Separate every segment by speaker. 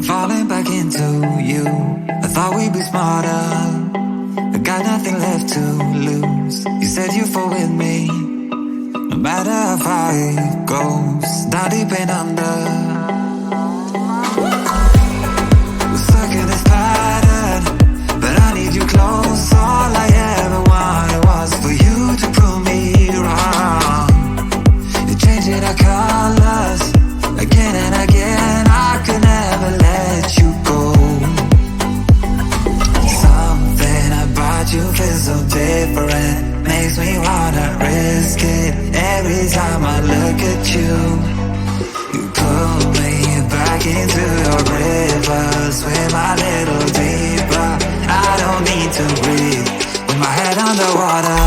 Speaker 1: falling back into you. I thought we'd be smarter, I got nothing left to lose. You said you fall with me, no matter how far it goes. Down deep and under, we're stuck in this pattern, but I need you close. All I ever wanted was for you to prove me wrong. You're changing our colors again and again. I could never let you go. Something about you feels so different, makes me wanna risk it. Every time I look at you, you pull me back into your river. Swim a little deeper, I don't need to breathe with my head underwater.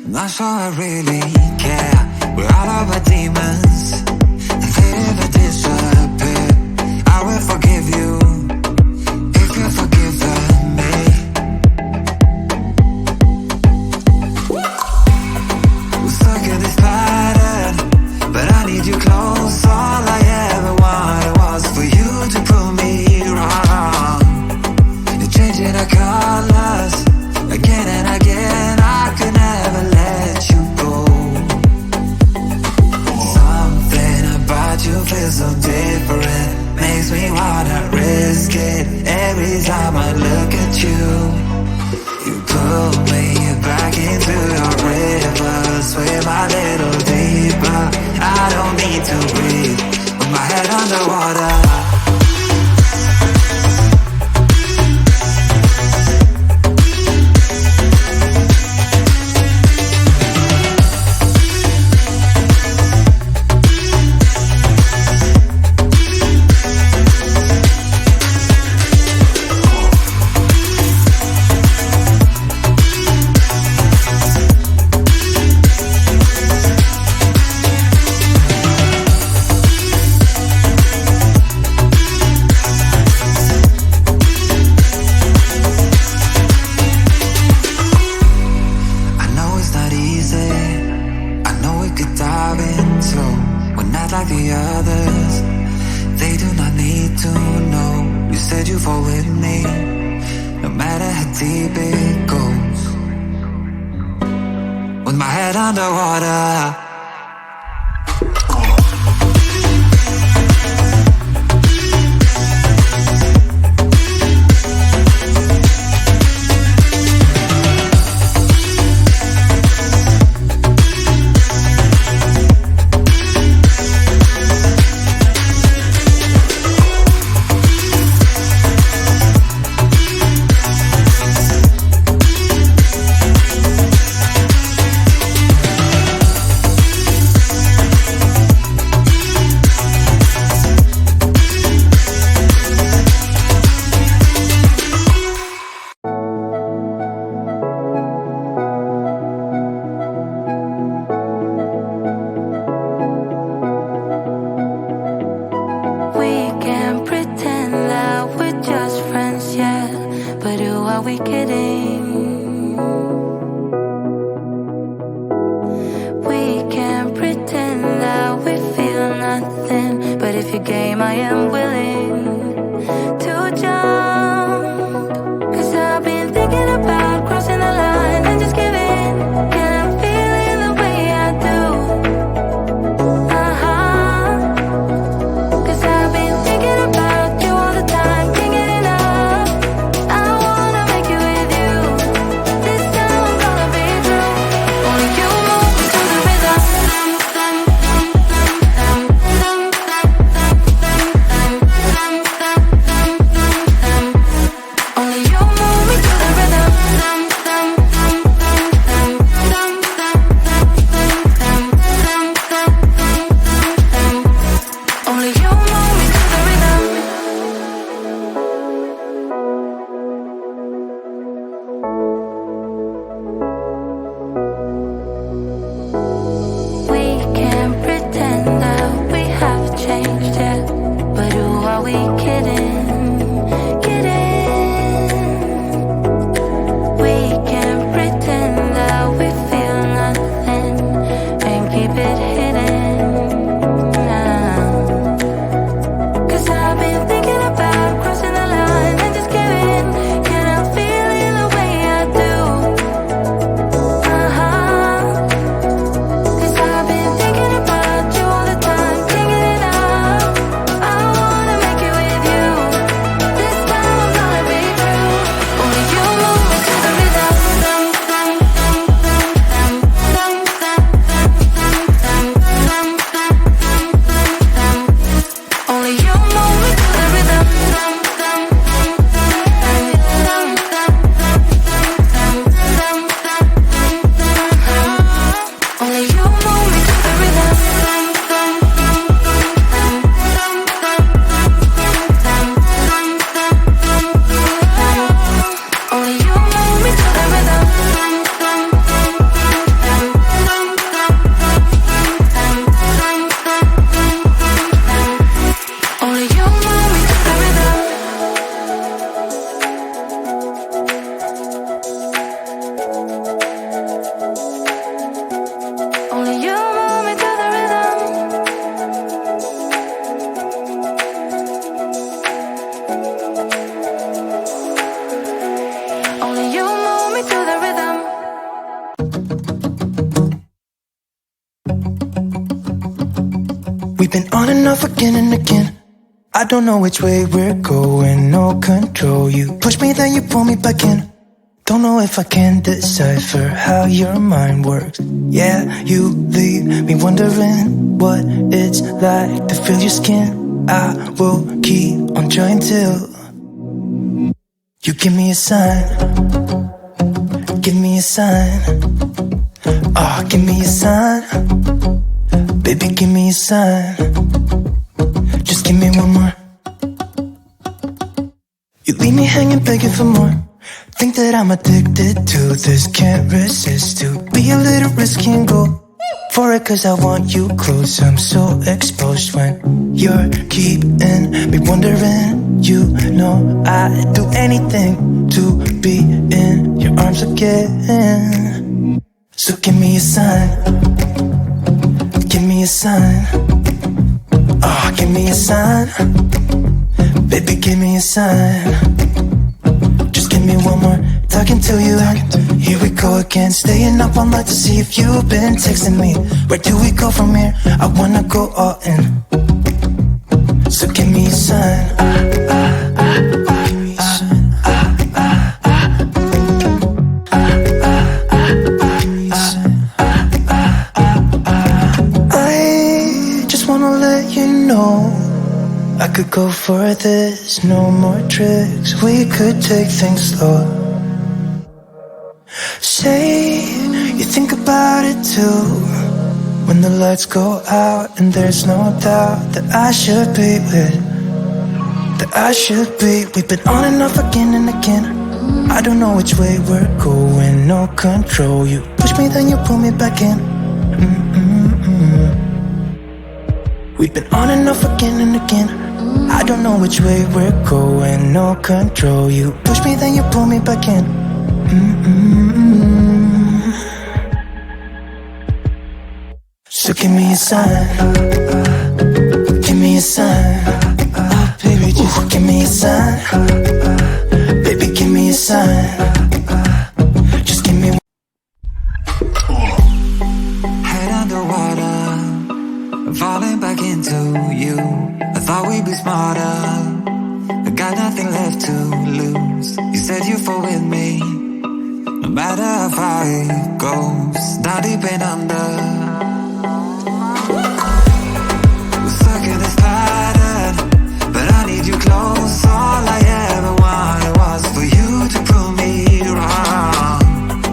Speaker 1: I'm not sure I really care. We're all of our demons, and they never disappear. I will forgive you if you're forgiven me. We're stuck in this pattern, but I need you close. All I ever wanted was for you to prove me wrong. You're changing our colors again and again. I could never let you go. Something about you feels so different, makes me wanna risk it. Every time I look at you, you pull me back into your river. Swim a little deeper, I don't need to breathe with my head underwater. Like the others, they do not need to know. You said you fall with me, no matter how deep it goes. With my head underwater.
Speaker 2: Are we kidding? We can't pretend that we feel nothing, but if you're game, I am willing to jump. 'Cause I've been thinking about crossing the line and just giving, and I'm feeling the way I do. 'Cause I've been thinking about you all the time, can't get enough. I wanna make it with you. This time I'm gonna be true. Only you move me to the rhythm.
Speaker 1: enough again and again. I don't know which way we're going, no control. You push me, then you pull me back in. Don't know if I can decipher how your mind works. Yeah, you leave me wondering what it's like to feel your skin. I will keep on trying till you give me a sign. Give me a sign. Oh, give me a sign. Baby, give me a sign. Just give me one more. You leave me hanging, begging for more. Think that I'm addicted to this, can't resist to be a little risky and go for it, cause I want you close. I'm so exposed when you're keeping me wondering. You know I'd do anything to be in your arms again. So give me a sign. Give me a sign. Oh, give me a sign. Baby, give me a sign. Just give me one more talking to you. Here we go again, staying up all night to see if you've been texting me. Where do we go from here? I wanna go all in. So give me a sign. I just wanna let you know I could go for this, no more tricks. We could take things slow. Say you think about it too. When the lights go out and there's no doubt that I should be with, that I should be. We've been on and off again and again. I don't know which way we're going, no control. You push me, then you pull me back in. We've been on and off again and again. I don't know which way we're going, no control. You push me, then you pull me back in. So give me a sign. Give me a sign. Oh, baby, just give me a sign. Baby, give me a sign. Just give me. Head underwater, falling back into you. I thought we'd be smarter, I got nothing left to lose. You said you fall with me, no matter how far it goes. Not deep and under, we're stuck in this pattern, but I need you close. All I ever wanted was for you to prove me wrong.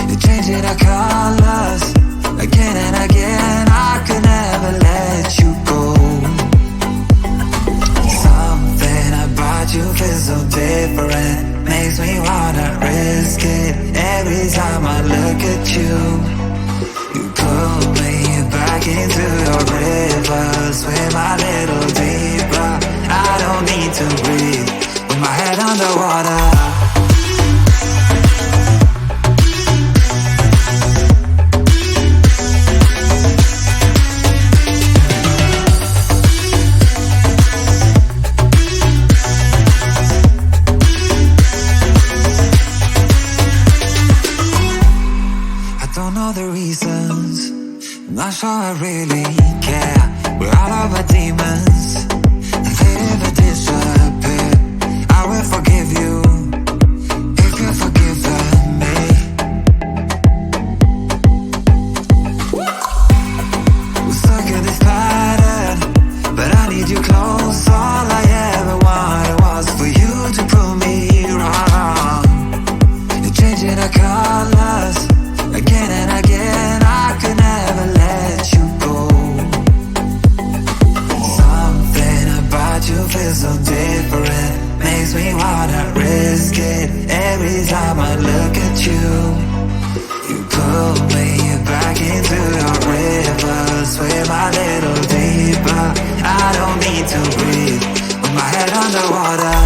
Speaker 1: You're changing our colors again and again. I could never let you go. You feel so different, makes me wanna risk it. Every time I look at you, you pull me back into your river. Swim a little deeper, I don't need to breathe with my head underwater. Not sure I really care. We're all of our demons, and they never disappear. I will forgive you if you forgive me. We're stuck in this pattern, but I need you close. All I ever wanted was for you to prove me wrong. You're changing our colors again and again. I could never let you go. Something about you feels so different, makes me wanna risk it. Every time I look at you, you pull me back into your river. Swim a little deeper, I don't need to breathe with my head underwater.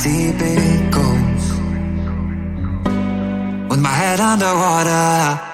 Speaker 1: deep it goes. With my head underwater.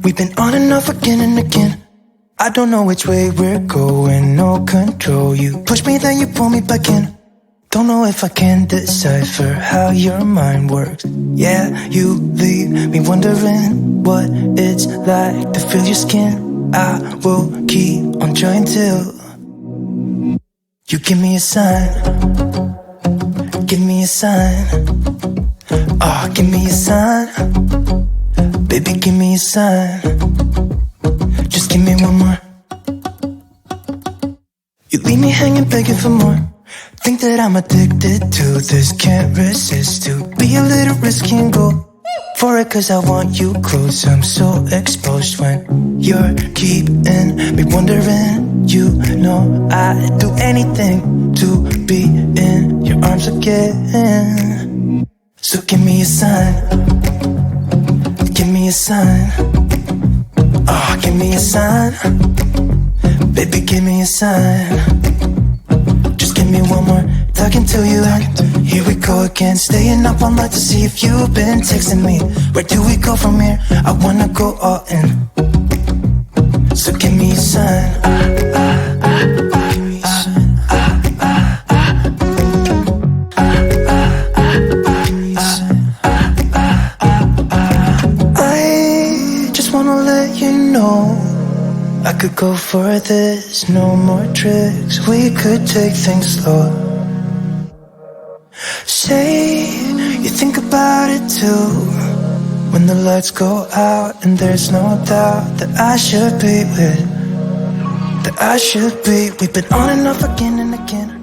Speaker 3: We've been on and off again and again. I don't know which way we're going, no control. You push me, then you pull me back in. Don't know if I can decipher how your mind works. Yeah, you leave me wondering what it's like to feel your skin. I will keep on trying till you give me a sign. Give me a sign. Oh, give me a sign. Baby, give me a sign. Just give me one more. You leave me hanging, begging for more. Think that I'm addicted to this, can't resist to be a little risky and go for it, cause I want you close. I'm so exposed when you're keeping me wondering. You know I'd do anything to be in your arms again. So give me a sign. Give me a sign. Oh, give me a sign. Baby, give me a sign. Just give me one more until you end. Here we go again, staying up all night to see if you've been texting me. Where do we go from here? I wanna go all in, so give me a sign. I just wanna let you know I could go for this, no more tricks. We could take things slow. Say you think about it too, when the lights go out and there's no doubt that I should be with, that I should be. We've been on and off again and again.